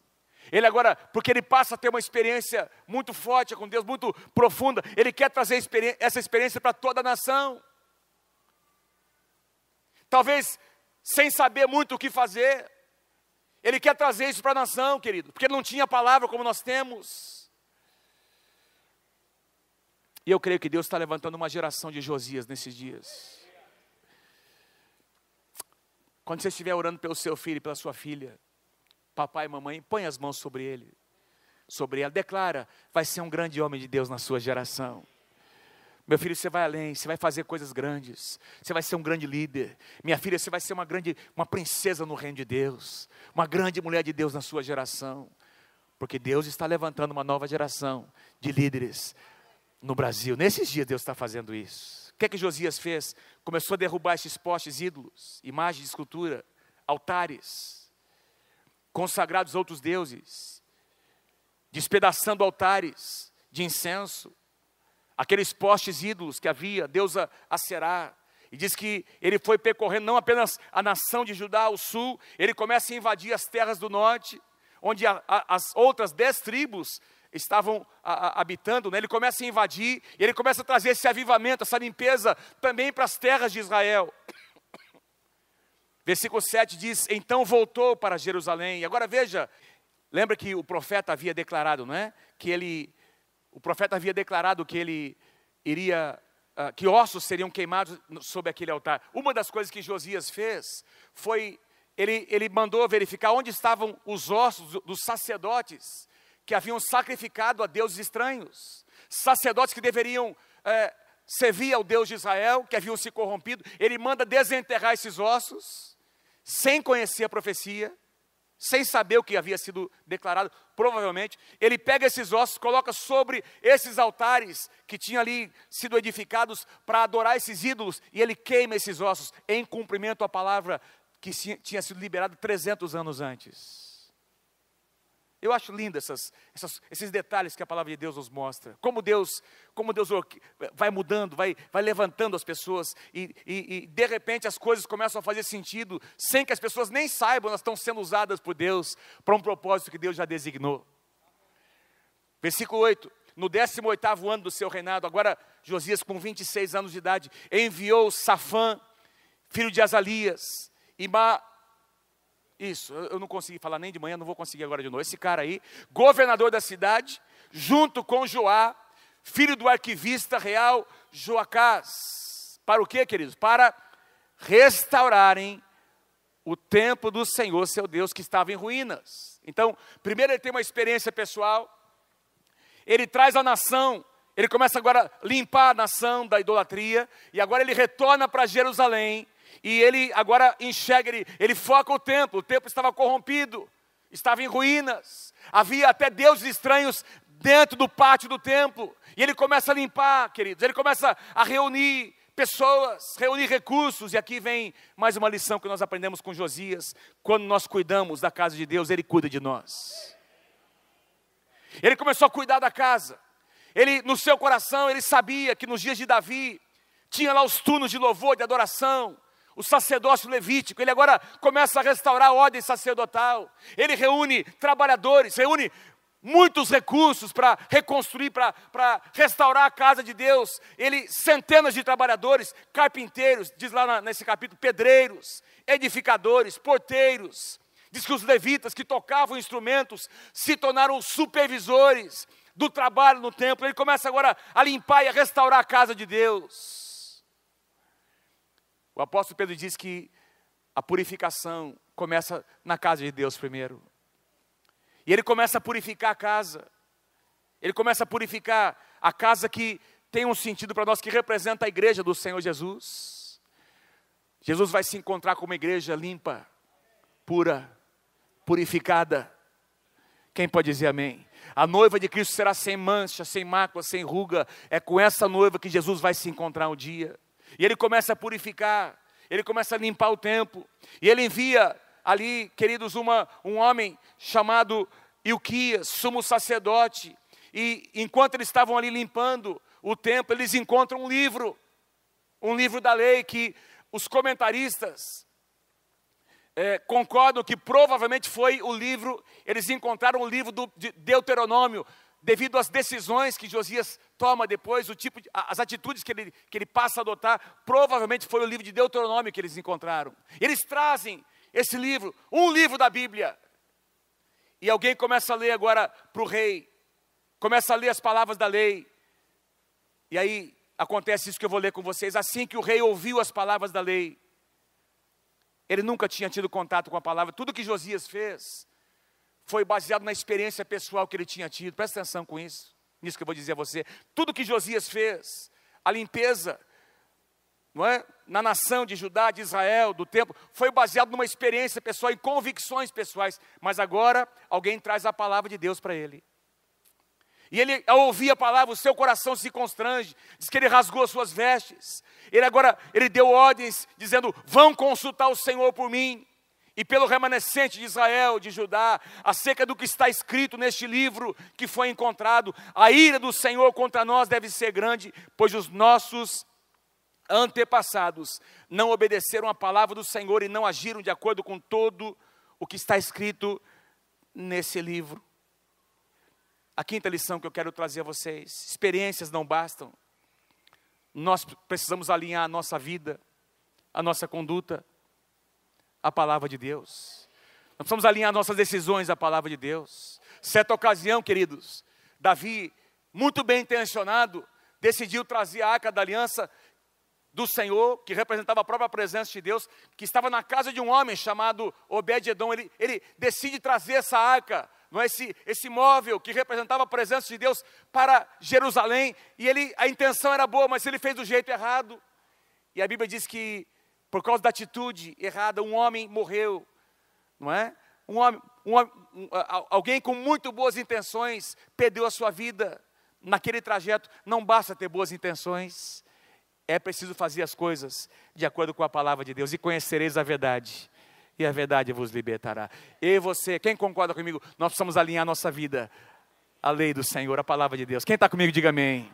S1: Ele agora, porque ele passa a ter uma experiência muito forte com Deus, muito profunda, ele quer trazer essa experiência para toda a nação. Talvez sem saber muito o que fazer, ele quer trazer isso para a nação, querido, porque ele não tinha palavra como nós temos. E eu creio que Deus está levantando uma geração de Josias nesses dias. Quando você estiver orando pelo seu filho e pela sua filha, papai e mamãe, põe as mãos sobre ele, sobre ela, declara, vai ser um grande homem de Deus na sua geração. Meu filho, você vai além, você vai fazer coisas grandes, você vai ser um grande líder. Minha filha, você vai ser uma princesa no reino de Deus, uma grande mulher de Deus na sua geração, porque Deus está levantando uma nova geração de líderes no Brasil. Nesses dias Deus está fazendo isso. O que é que Josias fez? Começou a derrubar esses postes ídolos, imagens de escultura, altares, consagrados a outros deuses, despedaçando altares de incenso, aqueles postes ídolos que havia, deusa Aserá, e diz que ele foi percorrendo não apenas a nação de Judá ao sul, ele começa a invadir as terras do norte, onde as outras 10 tribos estavam habitando, né? Ele começa a invadir, e ele começa a trazer esse avivamento, essa limpeza também para as terras de Israel. Versículo 7 diz, então voltou para Jerusalém. E agora veja, lembra que o profeta havia declarado, não é? O profeta havia declarado que ele iria, que ossos seriam queimados sobre aquele altar. Uma das coisas que Josias fez foi, ele mandou verificar onde estavam os ossos dos sacerdotes que haviam sacrificado a deuses estranhos. Sacerdotes que deveriam servir ao Deus de Israel, que haviam se corrompido. Ele manda desenterrar esses ossos, sem conhecer a profecia, sem saber o que havia sido declarado, provavelmente. Ele pega esses ossos, coloca sobre esses altares que tinham ali sido edificados para adorar esses ídolos, e ele queima esses ossos em cumprimento à palavra que tinha sido liberada 300 anos antes. Eu acho lindo esses detalhes que a palavra de Deus nos mostra. Como Deus vai mudando, vai levantando as pessoas e de repente as coisas começam a fazer sentido, sem que as pessoas nem saibam, elas estão sendo usadas por Deus para um propósito que Deus já designou. Versículo 8, no 18º ano do seu reinado, agora Josias com 26 anos de idade, enviou Safã, filho de Azalias, Isso, eu não consegui falar nem de manhã, não vou conseguir agora de novo. Esse cara aí, governador da cidade, junto com Joá, filho do arquivista real Joacás. Para o quê, queridos? Para restaurarem o templo do Senhor, seu Deus, que estava em ruínas. Então, primeiro ele tem uma experiência pessoal, ele traz a nação, ele começa agora a limpar a nação da idolatria, e agora ele retorna para Jerusalém, e ele agora enxerga, ele foca o templo estava corrompido, estava em ruínas, havia até deuses estranhos dentro do pátio do templo, e ele começa a limpar, queridos, ele começa a reunir pessoas, reunir recursos, e aqui vem mais uma lição que nós aprendemos com Josias: quando nós cuidamos da casa de Deus, Ele cuida de nós. Ele começou a cuidar da casa, no seu coração, ele sabia que nos dias de Davi, tinha lá os turnos de louvor, de adoração, o sacerdócio levítico. Ele agora começa a restaurar a ordem sacerdotal, ele reúne trabalhadores, reúne muitos recursos para reconstruir, para restaurar a casa de Deus. Centenas de trabalhadores, carpinteiros, diz lá nesse capítulo, pedreiros, edificadores, porteiros. Diz que os levitas que tocavam instrumentos se tornaram supervisores. do trabalho no templo, ele começa agora a limpar e a restaurar a casa de Deus. O apóstolo Pedro diz que a purificação começa na casa de Deus primeiro. E ele começa a purificar a casa. Ele começa a purificar a casa que tem um sentido para nós, que representa a igreja do Senhor Jesus. Jesus vai se encontrar com uma igreja limpa, pura, purificada. Quem pode dizer amém? A noiva de Cristo será sem mancha, sem mácula, sem ruga. É com essa noiva que Jesus vai se encontrar um dia. E ele começa a purificar, ele começa a limpar o templo. E ele envia ali, queridos, um homem chamado Ilquias, sumo sacerdote. E enquanto eles estavam ali limpando o templo, eles encontram um livro da lei, que os comentaristas concordam que provavelmente foi o livro, eles encontraram o livro de Deuteronômio, devido às decisões que Josias toma depois, as atitudes que ele passa a adotar, provavelmente foi o livro de Deuteronômio que eles encontraram. Eles trazem esse livro, um livro da Bíblia, e alguém começa a ler agora para o rei, começa a ler as palavras da lei, e aí acontece isso que eu vou ler com vocês. Assim que o rei ouviu as palavras da lei, ele nunca tinha tido contato com a palavra, tudo que Josias fez foi baseado na experiência pessoal que ele tinha tido. Presta atenção com isso, nisso que eu vou dizer a você. Tudo que Josias fez, a limpeza, não é? Na nação de Judá, de Israel, do templo, foi baseado numa experiência pessoal, em convicções pessoais. Mas agora, alguém traz a palavra de Deus para ele. E ele, ao ouvir a palavra, o seu coração se constrange, diz que ele rasgou as suas vestes. Ele deu ordens, dizendo: vão consultar o Senhor por mim e pelo remanescente de Israel, de Judá, acerca do que está escrito neste livro que foi encontrado. A ira do Senhor contra nós deve ser grande, pois os nossos antepassados não obedeceram a palavra do Senhor e não agiram de acordo com todo o que está escrito nesse livro. A quinta lição que eu quero trazer a vocês: experiências não bastam. Nós precisamos alinhar a nossa vida, a nossa conduta, à palavra de Deus. Nós precisamos alinhar nossas decisões à palavra de Deus. Certa ocasião, queridos, Davi, muito bem intencionado, decidiu trazer a arca da aliança do Senhor, que representava a própria presença de Deus, que estava na casa de um homem chamado Obed-edom. Ele decide trazer essa arca, não é, esse móvel que representava a presença de Deus, para Jerusalém. E a intenção era boa, mas ele fez do jeito errado. E a Bíblia diz que, por causa da atitude errada, um homem morreu, não é? Alguém com muito boas intenções perdeu a sua vida naquele trajeto. Não basta ter boas intenções, é preciso fazer as coisas de acordo com a palavra de Deus. E conhecereis a verdade, e a verdade vos libertará. E você, quem concorda comigo? Nós precisamos alinhar a nossa vida à lei do Senhor, à palavra de Deus. Quem está comigo, diga amém.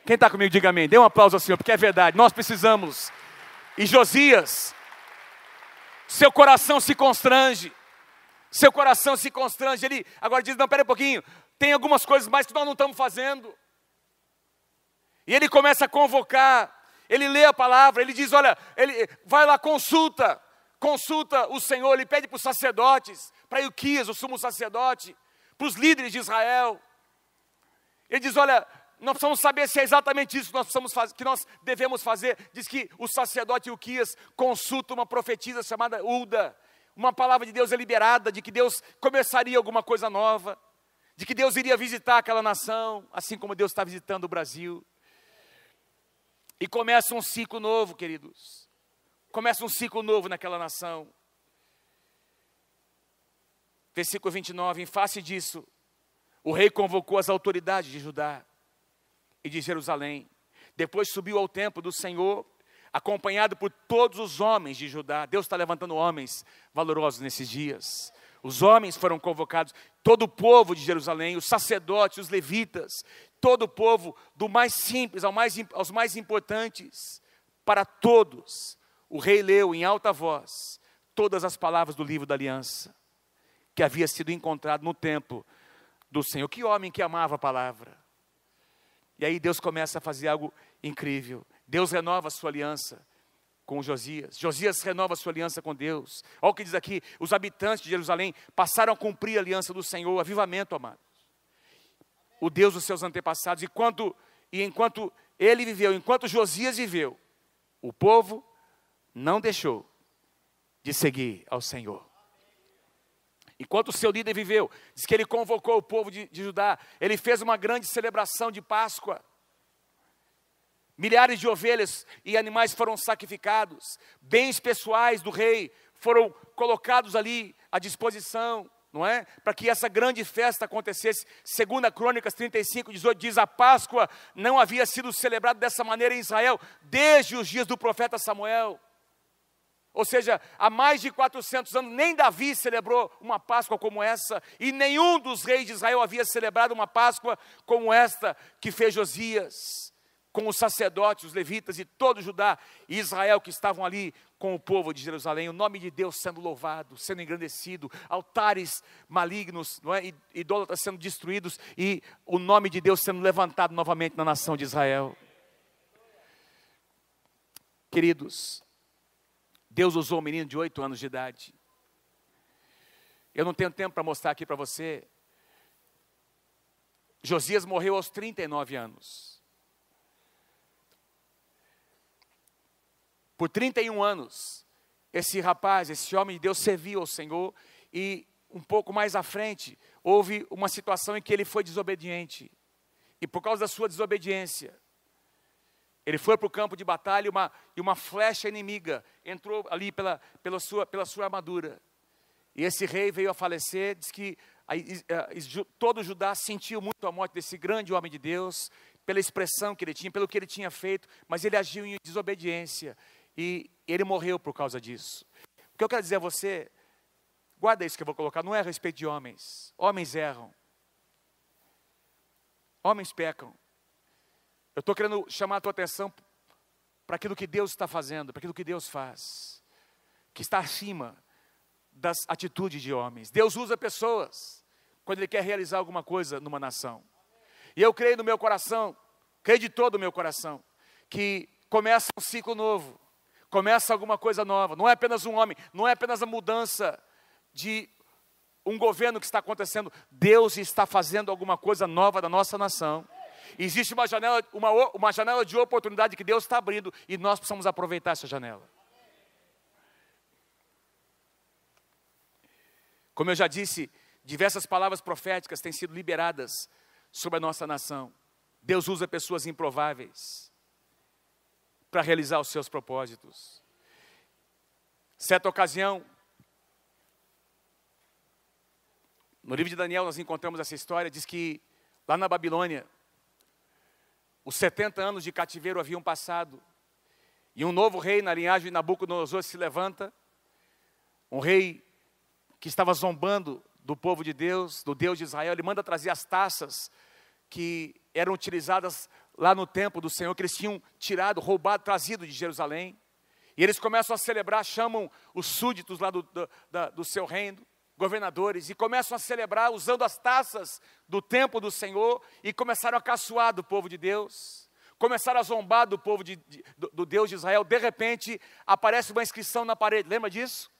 S1: Quem está comigo, diga amém. Dê um aplauso ao Senhor, porque é verdade, nós precisamos. E Josias, seu coração se constrange. Seu coração se constrange. Ele agora diz: não, pera um pouquinho, tem algumas coisas mais que nós não estamos fazendo. E ele começa a convocar, ele lê a palavra, ele diz: olha, ele vai lá, consulta o Senhor. Ele pede para os sacerdotes, para Ilquias, o sumo sacerdote, para os líderes de Israel. Ele diz: olha, nós precisamos saber se é exatamente isso que nós devemos fazer. Diz que o sacerdote Ilquias consulta uma profetisa chamada Ulda. Uma palavra de Deus é liberada, de que Deus começaria alguma coisa nova, de que Deus iria visitar aquela nação, assim como Deus está visitando o Brasil. E começa um ciclo novo, queridos. Começa um ciclo novo naquela nação. Versículo 29, em face disso, o rei convocou as autoridades de Judá e de Jerusalém. Depois subiu ao templo do Senhor, acompanhado por todos os homens de Judá. Deus está levantando homens valorosos nesses dias. Os homens foram convocados, todo o povo de Jerusalém, os sacerdotes, os levitas, todo o povo, do mais simples aos mais importantes, para todos. O rei leu em alta voz todas as palavras do livro da aliança, que havia sido encontrado no templo do Senhor. Que homem que amava a palavra. E aí Deus começa a fazer algo incrível. Deus renova a sua aliança com Josias. Josias renova a sua aliança com Deus. Olha o que diz aqui: os habitantes de Jerusalém passaram a cumprir a aliança do Senhor. Avivamento, amados. o Deus dos seus antepassados. Enquanto ele viveu, enquanto Josias viveu, o povo não deixou de seguir ao Senhor. Enquanto o seu líder viveu, diz que ele convocou o povo de Judá, ele fez uma grande celebração de Páscoa. Milhares de ovelhas e animais foram sacrificados, bens pessoais do rei foram colocados ali à disposição, não é? Para que essa grande festa acontecesse. Segundo Crônicas 35:18 diz, a Páscoa não havia sido celebrada dessa maneira em Israel desde os dias do profeta Samuel. Ou seja, há mais de 400 anos, nem Davi celebrou uma Páscoa como essa, e nenhum dos reis de Israel havia celebrado uma Páscoa como esta que fez Josias, com os sacerdotes, os levitas e todo Judá e Israel que estavam ali com o povo de Jerusalém, o nome de Deus sendo louvado, sendo engrandecido, altares malignos, não é? Idólatras sendo destruídos e o nome de Deus sendo levantado novamente na nação de Israel. Queridos, Deus usou um menino de 8 anos de idade. Eu não tenho tempo para mostrar aqui para você. Josias morreu aos 39 anos. Por 31 anos, esse rapaz, esse homem de Deus serviu ao Senhor e um pouco mais à frente, houve uma situação em que ele foi desobediente. E por causa da sua desobediência, ele foi para o campo de batalha e uma flecha inimiga entrou ali pela sua armadura. E esse rei veio a falecer, diz que todo Judá sentiu muito a morte desse grande homem de Deus, pela expressão que ele tinha, pelo que ele tinha feito, mas ele agiu em desobediência. E ele morreu por causa disso. O que eu quero dizer a você, guarda isso que eu vou colocar, não é a respeito de homens. Homens erram. Homens pecam. Eu estou querendo chamar a tua atenção para aquilo que Deus está fazendo, para aquilo que Deus faz, que está acima das atitudes de homens. Deus usa pessoas quando Ele quer realizar alguma coisa numa nação. E eu creio no meu coração, creio de todo o meu coração, que começa um ciclo novo, começa alguma coisa nova. Não é apenas um homem, não é apenas a mudança de um governo que está acontecendo. Deus está fazendo alguma coisa nova da nossa nação. Existe uma janela de oportunidade que Deus está abrindo e nós precisamos aproveitar essa janela. Como eu já disse, diversas palavras proféticas têm sido liberadas sobre a nossa nação. Deus usa pessoas improváveis para realizar os seus propósitos. Certa ocasião, no livro de Daniel nós encontramos essa história, diz que lá na Babilônia, os 70 anos de cativeiro haviam passado, e um novo rei na linhagem de Nabucodonosor se levanta, um rei que estava zombando do povo de Deus, do Deus de Israel. Ele manda trazer as taças que eram utilizadas lá no templo do Senhor, que eles tinham tirado, roubado, trazido de Jerusalém, e eles começam a celebrar, chamam os súditos lá do seu reino, governadores, e começam a celebrar usando as taças do templo do Senhor, e começaram a caçoar do povo de Deus, começaram a zombar do povo do Deus de Israel. De repente, aparece uma inscrição na parede, lembra disso?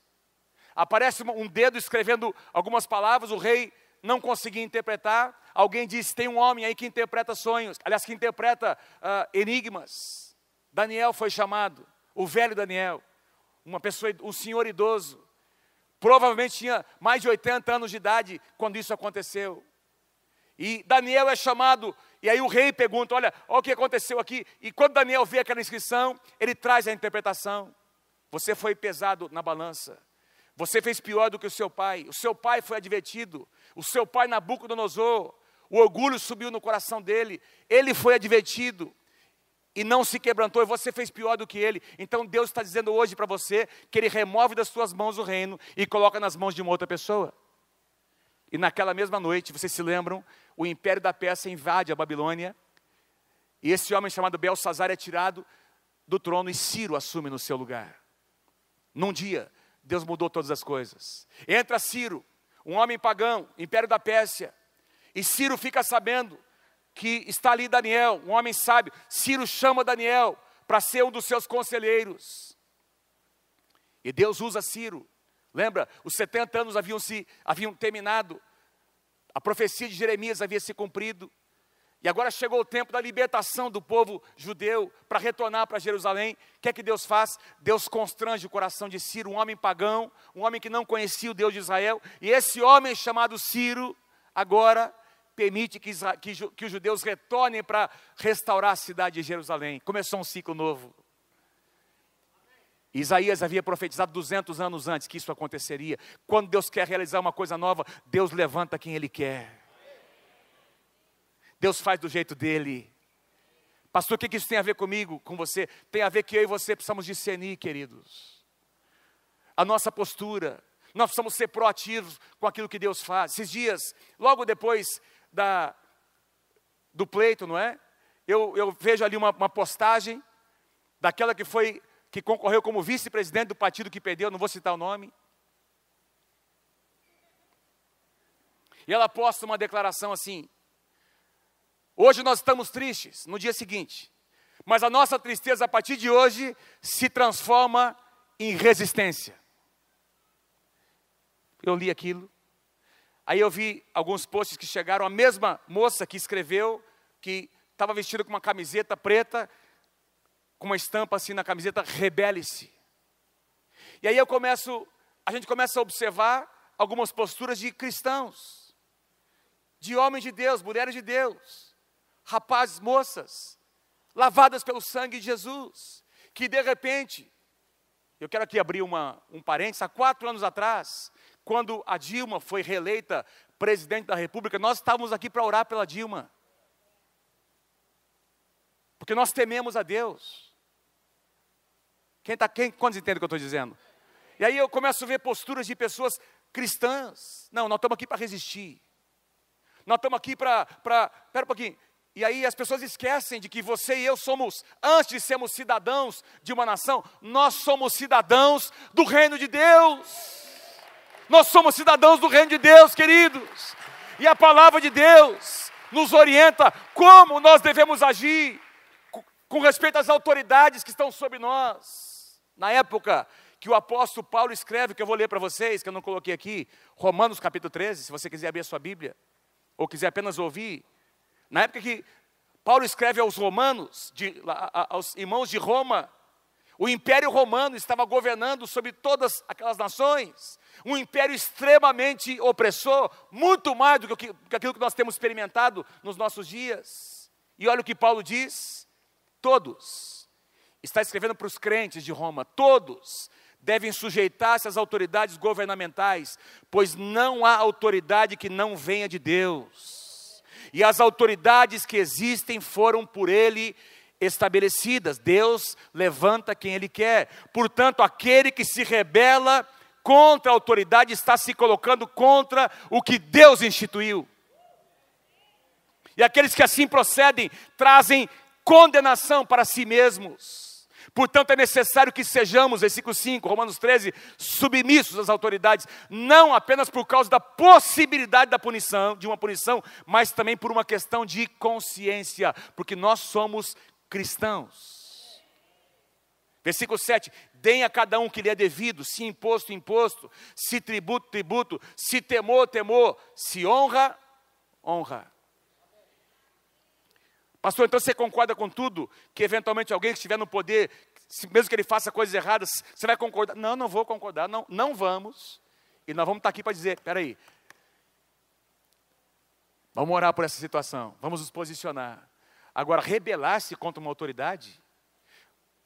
S1: Aparece um dedo escrevendo algumas palavras, o rei não conseguia interpretar. Alguém disse, tem um homem aí que interpreta sonhos, aliás, que interpreta enigmas. Daniel foi chamado, o velho Daniel, uma pessoa, um senhor idoso, provavelmente tinha mais de 80 anos de idade quando isso aconteceu. E Daniel é chamado, e aí o rei pergunta, olha o que aconteceu aqui. E quando Daniel vê aquela inscrição, ele traz a interpretação. Você foi pesado na balança. Você fez pior do que o seu pai foi advertido, o seu pai Nabucodonosor, o orgulho subiu no coração dele, ele foi advertido e não se quebrantou, e você fez pior do que ele. Então Deus está dizendo hoje para você que Ele remove das suas mãos o reino e coloca nas mãos de uma outra pessoa. E naquela mesma noite, vocês se lembram, o império da Pérsia invade a Babilônia, e esse homem chamado Belsazar é tirado do trono e Ciro assume no seu lugar. Num dia, Deus mudou todas as coisas. Entra Ciro, um homem pagão, império da Pérsia, e Ciro fica sabendo que está ali Daniel, um homem sábio. Ciro chama Daniel para ser um dos seus conselheiros. E Deus usa Ciro. Lembra, os 70 anos haviam terminado. A profecia de Jeremias havia se cumprido. E agora chegou o tempo da libertação do povo judeu para retornar para Jerusalém. O que é que Deus faz? Deus constrange o coração de Ciro, um homem pagão, um homem que não conhecia o Deus de Israel. E esse homem chamado Ciro, agora permite que os judeus retornem para restaurar a cidade de Jerusalém. Começou um ciclo novo. Isaías havia profetizado 200 anos antes que isso aconteceria. Quando Deus quer realizar uma coisa nova, Deus levanta quem Ele quer. Deus faz do jeito dele. Pastor, o que isso tem a ver comigo, com você? Tem a ver que eu e você precisamos discernir, queridos. A nossa postura. Nós precisamos ser proativos com aquilo que Deus faz. Esses dias, logo depois do pleito, não é? Eu vejo ali uma postagem daquela que concorreu como vice-presidente do partido que perdeu, não vou citar o nome. E ela posta uma declaração assim: hoje nós estamos tristes, no dia seguinte, mas a nossa tristeza a partir de hoje se transforma em resistência. Eu li aquilo, aí eu vi alguns posts que chegaram, a mesma moça que escreveu, que estava vestida com uma camiseta preta, com uma estampa assim na camiseta, rebele-se. E aí a gente começa a observar algumas posturas de cristãos, de homens de Deus, mulheres de Deus, rapazes, moças, lavadas pelo sangue de Jesus, que de repente, eu quero aqui abrir um parênteses, há 4 anos atrás, quando a Dilma foi reeleita presidente da República, nós estávamos aqui para orar pela Dilma, porque nós tememos a Deus. Quantos entendem o que eu estou dizendo? E aí eu começo a ver posturas de pessoas cristãs. Não, nós estamos aqui para resistir. Nós estamos aqui espera um pouquinho. E aí as pessoas esquecem de que você e eu somos, antes de sermos cidadãos de uma nação, nós somos cidadãos do reino de Deus. Nós somos cidadãos do reino de Deus, queridos. E a palavra de Deus nos orienta como nós devemos agir com respeito às autoridades que estão sobre nós. Na época que o apóstolo Paulo escreve, que eu vou ler para vocês, que eu não coloquei aqui, Romanos capítulo 13, se você quiser abrir a sua Bíblia, ou quiser apenas ouvir. Na época que Paulo escreve aos romanos, aos irmãos de Roma, o Império Romano estava governando sobre todas aquelas nações, um império extremamente opressor, muito mais do que aquilo que nós temos experimentado nos nossos dias. E olha o que Paulo diz: todos, está escrevendo para os crentes de Roma, todos devem sujeitar-se às autoridades governamentais, pois não há autoridade que não venha de Deus. E as autoridades que existem foram por Ele estabelecidas. Deus levanta quem Ele quer. Portanto, aquele que se rebela contra a autoridade está se colocando contra o que Deus instituiu. E aqueles que assim procedem trazem condenação para si mesmos. Portanto, é necessário que sejamos, versículo 5, Romanos 13, submissos às autoridades, não apenas por causa da possibilidade de uma punição, mas também por uma questão de consciência, porque nós somos cristãos. Versículo 7, deem a cada um que lhe é devido, se imposto, imposto, se tributo, tributo, se temor, temor, se honra, honra. Pastor, então você concorda com tudo? Que eventualmente alguém que estiver no poder, mesmo que ele faça coisas erradas, você vai concordar? Não, não vou concordar, não vamos. E nós vamos estar aqui para dizer, espera aí, vamos orar por essa situação, vamos nos posicionar. Agora, rebelar-se contra uma autoridade,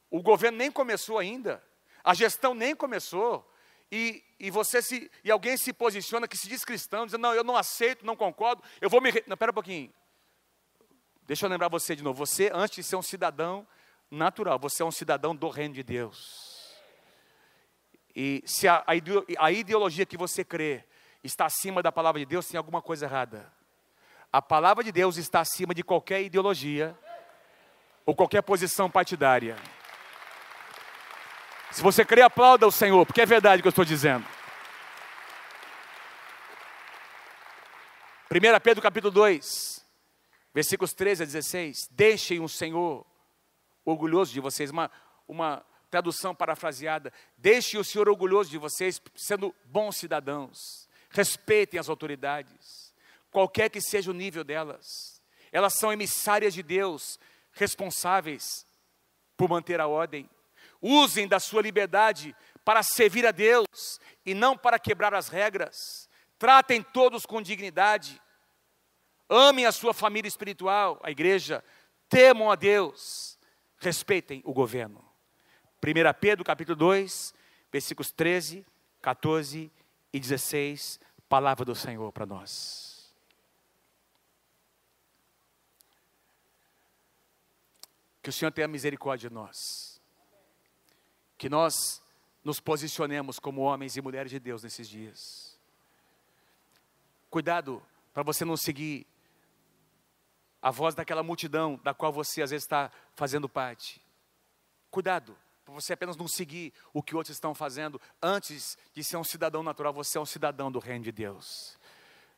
S1: o governo nem começou ainda, a gestão nem começou, e alguém se posiciona, que se diz cristão, dizendo, não, eu não aceito, não concordo, eu vou me... Não, espera um pouquinho. Deixa eu lembrar você de novo, você antes de ser um cidadão natural, você é um cidadão do reino de Deus. E se a ideologia que você crê está acima da palavra de Deus, tem alguma coisa errada. A palavra de Deus está acima de qualquer ideologia ou qualquer posição partidária. Se você crê, aplauda o Senhor, porque é verdade o que eu estou dizendo. 1 Pedro capítulo 2. Versículos 13 a 16, deixem o Senhor orgulhoso de vocês, uma tradução parafraseada, deixem o Senhor orgulhoso de vocês, sendo bons cidadãos, respeitem as autoridades, qualquer que seja o nível delas, Elas são emissárias de Deus, responsáveis por manter a ordem. Usem da sua liberdade para servir a Deus e não para quebrar as regras. Tratem todos com dignidade. Amem a sua família espiritual, a igreja. Temam a Deus. Respeitem o governo. 1 Pedro capítulo 2, versículos 13, 14 e 16. Palavra do Senhor para nós. Que o Senhor tenha misericórdia de nós. Que nós nos posicionemos como homens e mulheres de Deus nesses dias. Cuidado para você não seguir a voz daquela multidão da qual você às vezes está fazendo parte. Cuidado para você apenas não seguir o que outros estão fazendo. Antes de ser um cidadão natural, você é um cidadão do reino de Deus.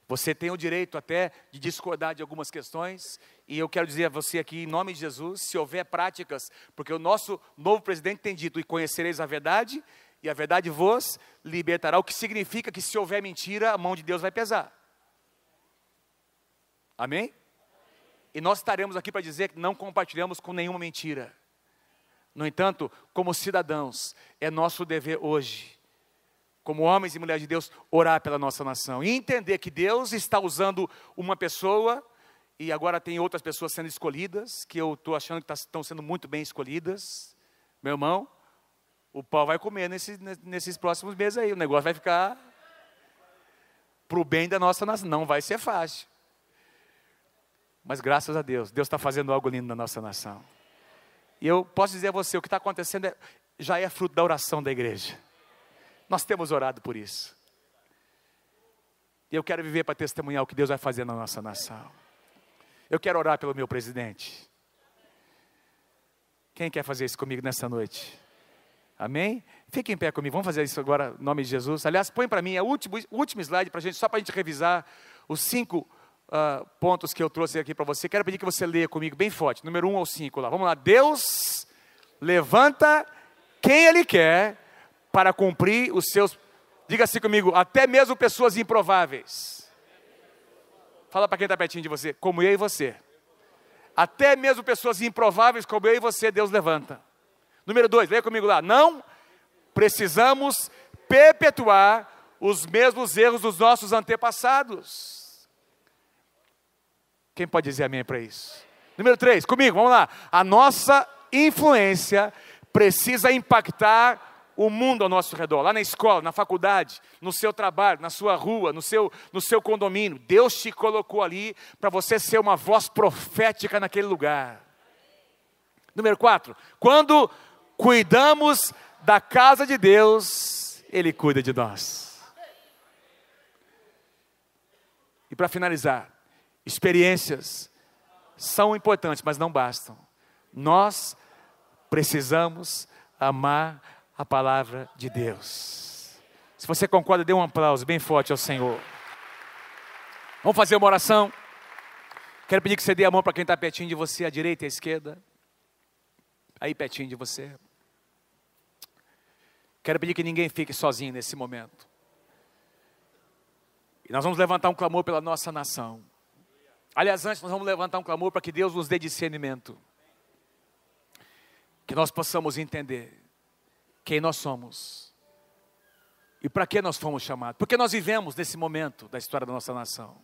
S1: Você tem o direito até de discordar de algumas questões, e eu quero dizer a você aqui, em nome de Jesus, se houver práticas, porque o nosso novo presidente tem dito, e conhecereis a verdade, e a verdade vos libertará, o que significa que se houver mentira, a mão de Deus vai pesar. Amém? E nós estaremos aqui para dizer que não compartilhamos com nenhuma mentira. No entanto, como cidadãos, é nosso dever hoje, como homens e mulheres de Deus, orar pela nossa nação. E entender que Deus está usando uma pessoa, e agora tem outras pessoas sendo escolhidas, que eu estou achando que estão sendo muito bem escolhidas. Meu irmão, o pau vai comer nesses próximos meses aí. O negócio vai ficar para o bem da nossa nação. Não vai ser fácil. Mas graças a Deus, Deus está fazendo algo lindo na nossa nação. E eu posso dizer a você, o que está acontecendo já é fruto da oração da igreja. Nós temos orado por isso. E eu quero viver para testemunhar o que Deus vai fazer na nossa nação. Eu quero orar pelo meu presidente. Quem quer fazer isso comigo nessa noite? Amém? Fique em pé comigo, vamos fazer isso agora, em nome de Jesus. Aliás, põe para mim o último slide para a gente, só para a gente revisar os 5 pontos que eu trouxe aqui para você. Quero pedir que você leia comigo bem forte, número 1 ao 5 lá. Vamos lá. Deus levanta quem Ele quer para cumprir os seus, diga assim comigo, até mesmo pessoas improváveis. Fala para quem está pertinho de você, como eu e você. Até mesmo pessoas improváveis como eu e você, Deus levanta. Número 2, leia comigo lá. Não precisamos perpetuar os mesmos erros dos nossos antepassados. Quem pode dizer amém para isso? Número 3, comigo, vamos lá. A nossa influência precisa impactar o mundo ao nosso redor, lá na escola, na faculdade, no seu trabalho, na sua rua, no seu condomínio. Deus te colocou ali para você ser uma voz profética naquele lugar. Número 4, quando cuidamos da casa de Deus, Ele cuida de nós. E para finalizar, experiências são importantes, mas não bastam. Nós precisamos amar a palavra de Deus. Se você concorda, dê um aplauso bem forte ao Senhor. Vamos fazer uma oração. Quero pedir que você dê a mão para quem está pertinho de você, à direita e à esquerda. Aí pertinho de você. Quero pedir que ninguém fique sozinho nesse momento. E nós vamos levantar um clamor pela nossa nação. Aliás, antes nós vamos levantar um clamor para que Deus nos dê discernimento. Que nós possamos entender quem nós somos e para que nós fomos chamados. Porque nós vivemos nesse momento da história da nossa nação.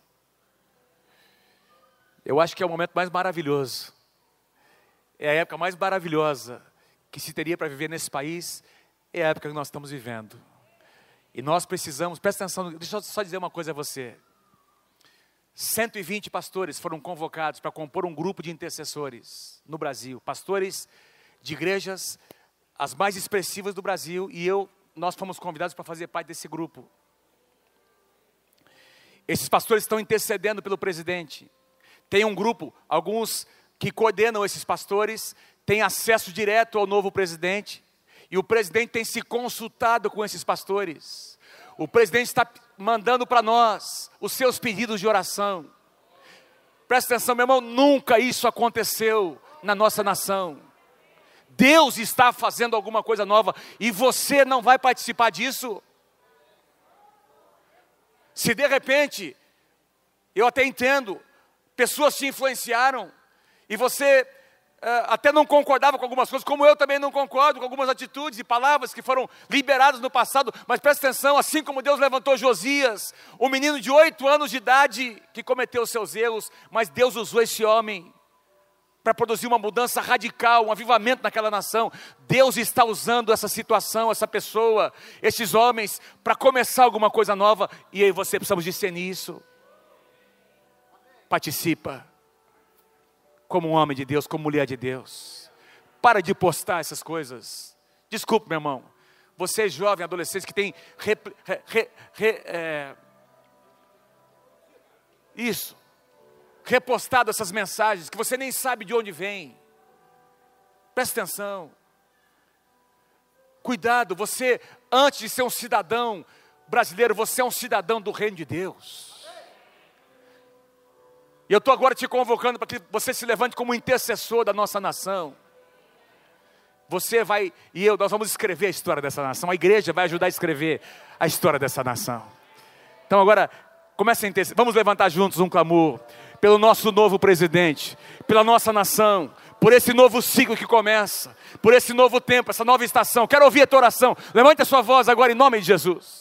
S1: Eu acho que é o momento mais maravilhoso. É a época mais maravilhosa que se teria para viver nesse país. É a época que nós estamos vivendo. E nós precisamos, presta atenção, deixa eu só dizer uma coisa a você. 120 pastores foram convocados para compor um grupo de intercessores no Brasil. Pastores de igrejas as mais expressivas do Brasil, e nós fomos convidados para fazer parte desse grupo. Esses pastores estão intercedendo pelo presidente. Tem um grupo, alguns que coordenam esses pastores, têm acesso direto ao novo presidente, e o presidente tem se consultado com esses pastores. O presidente está mandando para nós os seus pedidos de oração. Presta atenção, meu irmão, nunca isso aconteceu na nossa nação. Deus está fazendo alguma coisa nova e você não vai participar disso. Se de repente, eu até entendo, pessoas te influenciaram, e você até não concordava com algumas coisas, como eu também não concordo com algumas atitudes e palavras que foram liberadas no passado, mas presta atenção, assim como Deus levantou Josias, um menino de 8 anos de idade, que cometeu os seus erros, mas Deus usou esse homem para produzir uma mudança radical, um avivamento naquela nação. Deus está usando essa situação, essa pessoa, esses homens, para começar alguma coisa nova, e eu e você precisamos discernir isso. Participa, como um homem de Deus, como mulher de Deus. Para de postar essas coisas. Desculpe, meu irmão, você é jovem, adolescente, que tem repostado essas mensagens, que você nem sabe de onde vem. Presta atenção. Cuidado, você, antes de ser um cidadão brasileiro, você é um cidadão do reino de Deus. E eu estou agora te convocando para que você se levante como intercessor da nossa nação. Você vai, e eu, nós vamos escrever a história dessa nação. A igreja vai ajudar a escrever a história dessa nação. Então agora, comece a interceder. Vamos levantar juntos um clamor pelo nosso novo presidente, pela nossa nação, por esse novo ciclo que começa, por esse novo tempo, essa nova estação. Quero ouvir a tua oração. Levante a sua voz agora em nome de Jesus.